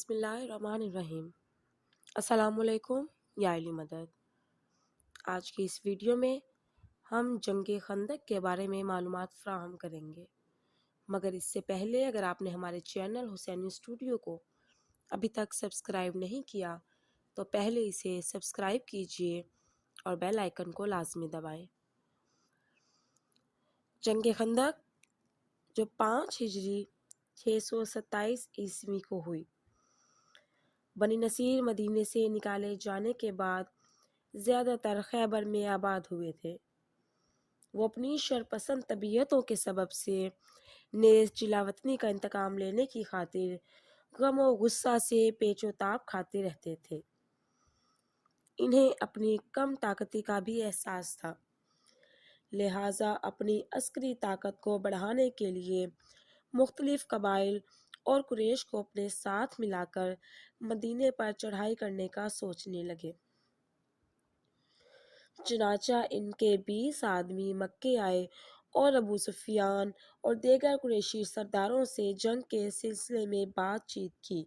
بسم اللہ الرحمن الرحیم۔ السلام علیکم یا علی مدد۔ آج کی اس ویڈیو میں ہم جنگ خندق کے بارے میں معلومات فراہم کریں گے، مگر اس سے پہلے اگر آپ نے ہمارے چینل حسینی اسٹوڈیو کو ابھی تک سبسکرائب نہیں کیا تو پہلے اسے سبسکرائب کیجئے اور بیل آئیکن کو لازمی دبائیں۔ جنگ خندق جو 5 ہجری 627 عیسوی کو ہوئی، بنی نصیر مدینے سے نکالے جانے کے بعد زیادہ تر خیبر میں آباد ہوئے تھے۔ وہ اپنی شرپسند طبیعتوں کے سبب سے نیز جلاوطنی کا انتقام لینے کی خاطر غم و غصہ سے پیچ و تاب کھاتے رہتے تھے۔ انہیں اپنی کم طاقتی کا بھی احساس تھا، لہٰذا اپنی عسکری طاقت کو بڑھانے کے لیے مختلف قبائل اور قریش کو اپنے ساتھ ملا کر مدینے پر چڑھائی کرنے کا سوچنے لگے۔ چنانچہ ان کے 20 آدمی مکے آئے اور ابو سفیان اور دیگر قریشی سرداروں سے جنگ کے سلسلے میں بات چیت کی۔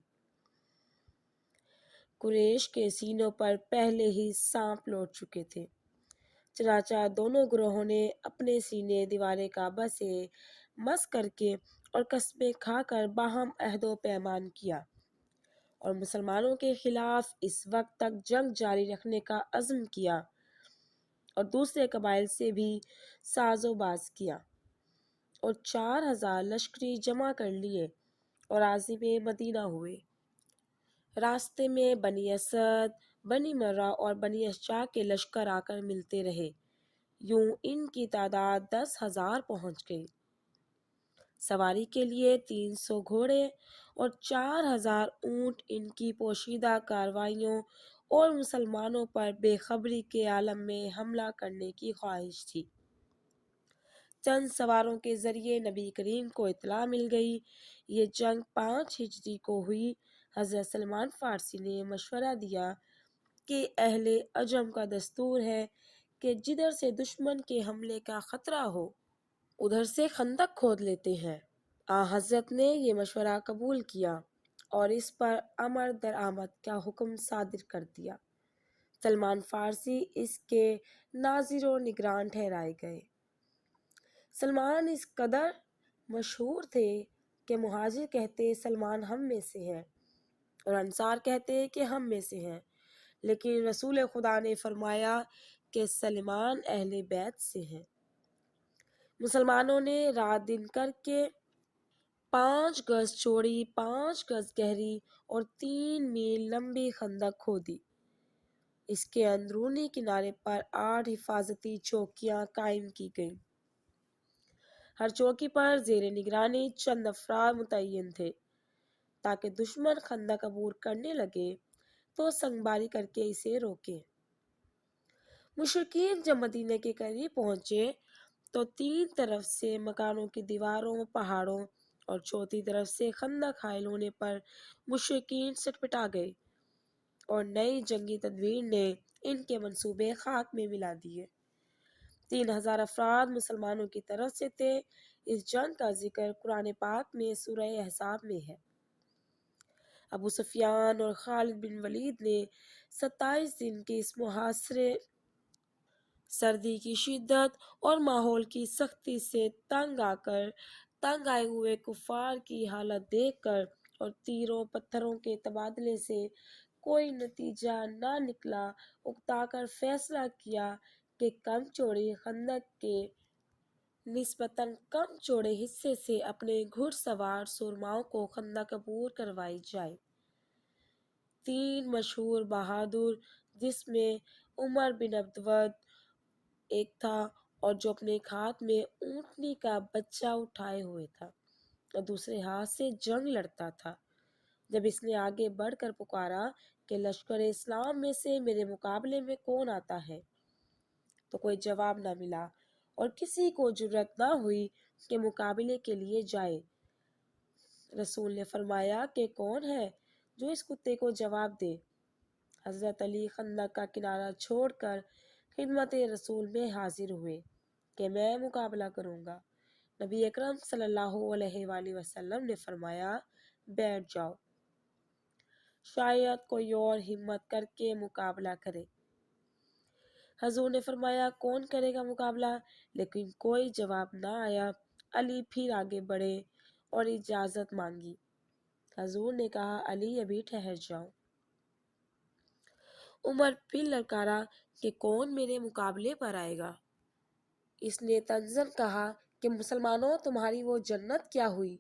قریش کے سینوں پر پہلے ہی سانپ لوٹ چکے تھے، چنانچہ دونوں گروہوں نے اپنے سینے دیوار کعبہ سے مس کر کے اور قسمیں کھا کر باہم عہد و پیمان کیا اور مسلمانوں کے خلاف اس وقت تک جنگ جاری رکھنے کا عزم کیا اور دوسرے قبائل سے بھی ساز و باز کیا اور 4000 لشکری جمع کر لیے اور عازم مدینہ ہوئے۔ راستے میں بنی اسد، بنی مرہ اور بنی اشجع کے لشکر آ کر ملتے رہے، یوں ان کی تعداد 10,000 پہنچ گئی۔ سواری کے لیے 300 گھوڑے اور 4000 اونٹ ان کی پوشیدہ کارروائیوں اور مسلمانوں پر بے خبری کے عالم میں حملہ کرنے کی خواہش تھی۔ چند سواروں کے ذریعے نبی کریم کو اطلاع مل گئی۔ یہ جنگ 5 ہجری کو ہوئی۔ حضرت سلمان فارسی نے مشورہ دیا کہ اہل عجم کا دستور ہے کہ جدھر سے دشمن کے حملے کا خطرہ ہو ادھر سے خندق کھود لیتے ہیں۔ حضرت نے یہ مشورہ قبول کیا اور اس پر امر درآمد کا حکم صادر کر دیا۔ سلمان فارسی اس کے ناظر و نگران ٹھہرائے گئے۔ سلمان اس قدر مشہور تھے کہ مہاجر کہتے سلمان ہم میں سے ہیں اور انصار کہتے کہ ہم میں سے ہیں، لیکن رسول خدا نے فرمایا کہ سلمان اہل بیت سے ہیں۔ مسلمانوں نے رات دن کر کے 5 گز چوڑی، 5 گز گہری اور 3 میل لمبی خندق کھودی۔ اس کے اندرونی کنارے پر 8 حفاظتی چوکیاں قائم کی گئیں۔ ہر چوکی پر زیر نگرانی چند افراد متعین تھے تاکہ دشمن خندق عبور کرنے لگے تو سنگباری کر کے اسے روکیں۔ مشرکین جب مدینے کے قریب پہنچے تو 3 طرف سے مکانوں کی دیواروں، پہاڑوں اور چوتھی طرف سے خندق حائل ہونے پر مشرکین سٹپٹا گئے اور نئی جنگی تدبیر نے ان کے منصوبے خاک میں ملا دیے۔ 3000 افراد مسلمانوں کی طرف سے تھے۔ اس جنگ کا ذکر قرآن پاک میں سورہ احزاب میں ہے۔ ابو سفیان اور خالد بن ولید نے 27 دن کے اس محاصرے، سردی کی شدت اور ماحول کی سختی سے تنگ آئے ہوئے کفار کی حالت دیکھ کر اور تیروں پتھروں کے تبادلے سے کوئی نتیجہ نہ نکلا، اکتا کر فیصلہ کیا کہ کم چوڑی خندق کے نسبتاً کم چوڑے حصے سے اپنے گھڑ سوار سورماؤں کو خندق عبور کروائی جائے۔ 3 مشہور بہادر، جس میں عمر بن عبدود ایک تھا اور جو اپنے ایک ہاتھ میں اونٹنی کا بچہ اٹھائے ہوئے تھا اور دوسرے ہاتھ سے جنگ لڑتا تھا، جب اس نے آگے بڑھ کر پکارا کہ لشکر اسلام میں سے میرے مقابلے میں کون آتا ہے، تو کوئی جواب نہ ملا اور کسی کو جرأت نہ ہوئی کہ مقابلے کے لیے جائے۔ رسول نے فرمایا کہ کون ہے جو اس کتے کو جواب دے؟ حضرت علی خندق کا کنارہ چھوڑ کر خدمت رسول میں حاضر ہوئے کہ میں مقابلہ کروں گا۔ نبی اکرم صلی اللہ علیہ وآلہ وسلم نے فرمایا بیٹھ جاؤ۔ شاید کوئی اور ہمت کر کے مقابلہ کرے۔ حضور نے فرمایا کون کرے گا مقابلہ؟ لیکن کوئی جواب نہ آیا۔ علی پھر آگے بڑھے اور اجازت مانگی۔ حضور نے کہا علی ابھی ٹھہر جاؤ۔ عمر پھر للکارا کہ کون میرے مقابلے پر آئے گا؟ اس نے طنزاً کہا کہ مسلمانوں، تمہاری وہ جنت کیا ہوئی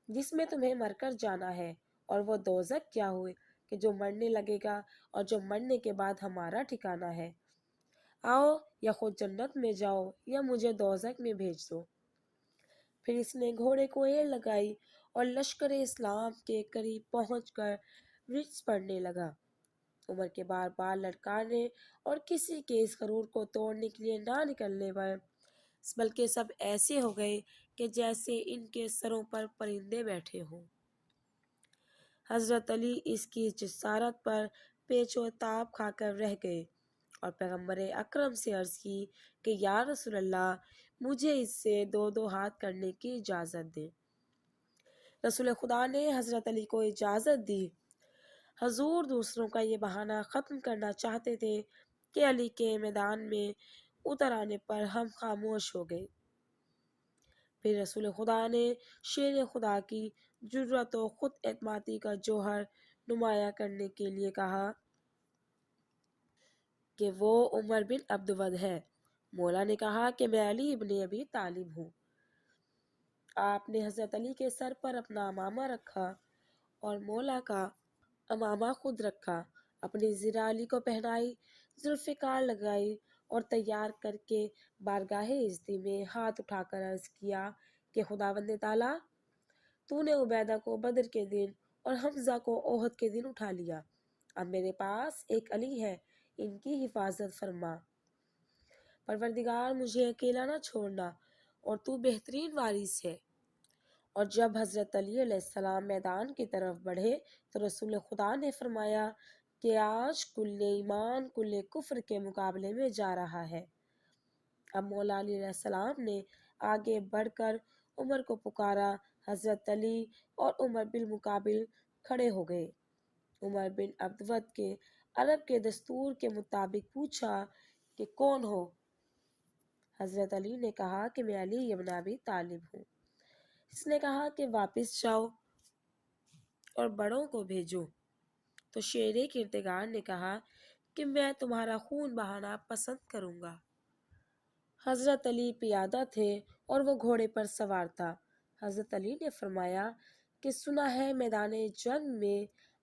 جس میں تمہیں مر کر جانا ہے، اور وہ دوزخ کیا ہوئے کہ جو مرنے لگے گا اور جو مرنے کے بعد ہمارا ٹھکانہ ہے۔ آؤ، یا خود جنت میں جاؤ یا مجھے دوزخ میں بھیج دو۔ پھر اس نے گھوڑے کو ایڑ لگائی اور لشکر اسلام کے قریب پہنچ کر رچ پڑنے لگا۔ عمر کے بار بار لڑکانے اور کسی کے اس غرور کو توڑنے کے لیے نہ نکلنے پر بلکہ سب ایسے ہو گئے کہ جیسے ان کے سروں پر پرندے بیٹھے ہوں۔ حضرت علی اس کی جسارت پر پیچ و تاب کھا کر رہ گئے اور پیغمبر اکرم سے عرض کی کہ یا رسول اللہ، مجھے اس سے دو دو ہاتھ کرنے کی اجازت دیں۔ رسول خدا نے حضرت علی کو اجازت دی۔ حضور دوسروں کا یہ بہانہ ختم کرنا چاہتے تھے کہ علی کے میدان میں اتر آنے پر ہم خاموش ہو گئے۔ پھر رسول خدا نے شیر خدا کی جرأت و خود اعتمادی کا جوہر نمایاں کرنے کے لیے کہا کہ وہ عمر بن عبدود ہے۔ مولا نے کہا کہ میں علی ابن ابی طالب ہوں۔ آپ نے حضرت علی کے سر پر اپنا امامہ رکھا اور مولا کا امامہ خود رکھا، اپنی زرہ علی کو پہنائی، ذوالفقار لگائی اور تیار کر کے بارگاہ عزتی میں ہاتھ اٹھا کر عرض کیا کہ خداوند تعالیٰ، تو نے عبیدہ کو بدر کے دن اور حمزہ کو احد کے دن اٹھا لیا، اب میرے پاس ایک علی ہے، ان کی حفاظت فرما۔ پروردگار، مجھے اکیلا نہ چھوڑنا، اور تو بہترین وارث ہے۔ اور جب حضرت علی علیہ السلام میدان کی طرف بڑھے تو رسول خدا نے فرمایا کہ آج کل ایمان کل کفر کے مقابلے میں جا رہا ہے۔ اب مولا علی علیہ السلام نے آگے بڑھ کر عمر کو پکارا۔ حضرت علی اور عمر بالمقابل کھڑے ہو گئے۔ عمر بن عبدود کے عرب کے دستور کے مطابق پوچھا کہ کون ہو؟ حضرت علی نے کہا کہ میں علی ابن ابی طالب ہوں۔ اس نے کہا کہ واپس جاؤ اور بڑوں کو بھیجو۔ تو شیر کردگار نے کہا کہ میں تمہارا خون بہانا پسند کروں گا۔ حضرت علی پیادہ تھے اور وہ گھوڑے پر سوار تھا۔ حضرت علی نے فرمایا کہ سنا ہے میدان جنگ میں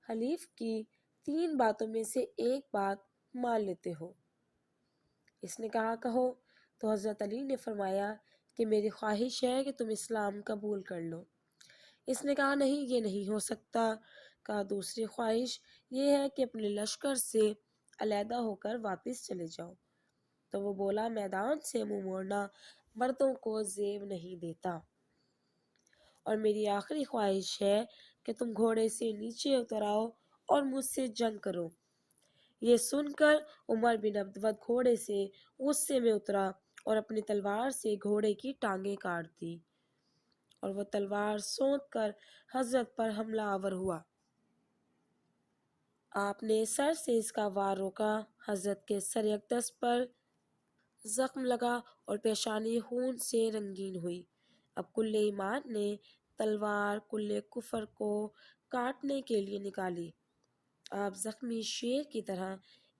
حلیف کی 3 باتوں میں سے ایک بات مان لیتے ہو۔ اس نے کہا کہو۔ تو حضرت علی نے فرمایا کہ میری خواہش ہے کہ تم اسلام قبول کر لو۔ اس نے کہا نہیں، یہ نہیں ہو سکتا۔ کہا دوسری خواہش یہ ہے کہ اپنے لشکر سے علیحدہ ہو کر واپس چلے جاؤ۔ تو وہ بولا میدان سے منہ موڑنا مردوں کو زیب نہیں دیتا۔ اور میری آخری خواہش ہے کہ تم گھوڑے سے نیچے اتر آؤ اور مجھ سے جنگ کرو۔ یہ سن کر عمر بن عبدود گھوڑے سے غصے میں اترا اور اپنی تلوار سے گھوڑے کی ٹانگیں کاٹ دی، اور وہ تلوار سونت کر حضرت پر حملہ آور ہوا۔ آپ نے سر سے اس کا وار روکا۔ حضرت کے سر اقدس پر زخم لگا اور پیشانی خون سے رنگین ہوئی۔ اب کل ایمان نے تلوار کل کفر کو کاٹنے کے لیے نکالی۔ آپ زخمی شیر کی طرح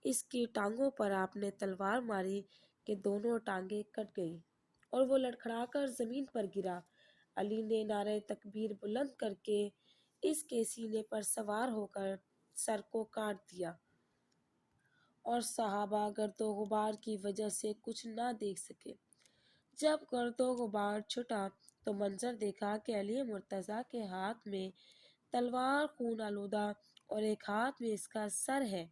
اس کی ٹانگوں پر آپ نے تلوار ماری کہ دونوں ٹانگیں کٹ گئی اور وہ لڑکھڑا کر زمین پر گرا۔ علی نے نعرہ تکبیر بلند کر کے اس کے سینے پر سوار ہو کر سر کو کاٹ دیا، اور صحابہ گرد و غبار کی وجہ سے کچھ نہ دیکھ سکے۔ جب گرد و غبار چھٹا تو منظر دیکھا کہ علی مرتضیٰ کے ہاتھ میں تلوار خون آلودہ اور ایک ہاتھ میں اس کا سر ہے۔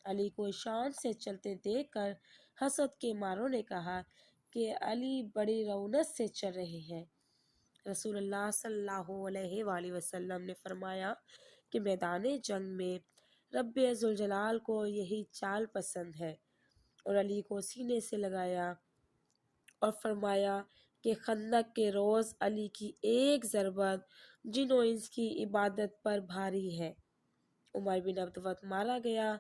علی کو شان سے چلتے دیکھ کر حسد کے ماروں نے کہا کہ علی بڑی رونق سے چل رہے ہیں۔ رسول اللہ صلی اللہ علیہ وآلہ وسلم نے فرمایا کہ میدان جنگ میں رب ذوالجلال کو یہی چال پسند ہے، اور علی کو سینے سے لگایا اور فرمایا کہ خندق کے روز علی کی ایک ضربت جن و انس کی عبادت پر بھاری ہے۔ عمر بن عبدوت مارا گیا،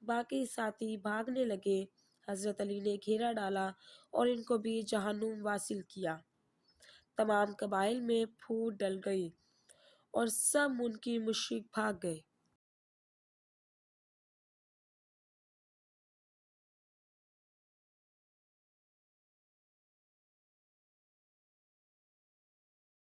باقی ساتھی بھاگنے لگے۔ حضرت علی نے گھیرا ڈالا اور ان کو بھی جہنم واصل کیا۔ تمام قبائل میں پھوٹ ڈل گئی اور سب منکر مشرک بھاگ گئے۔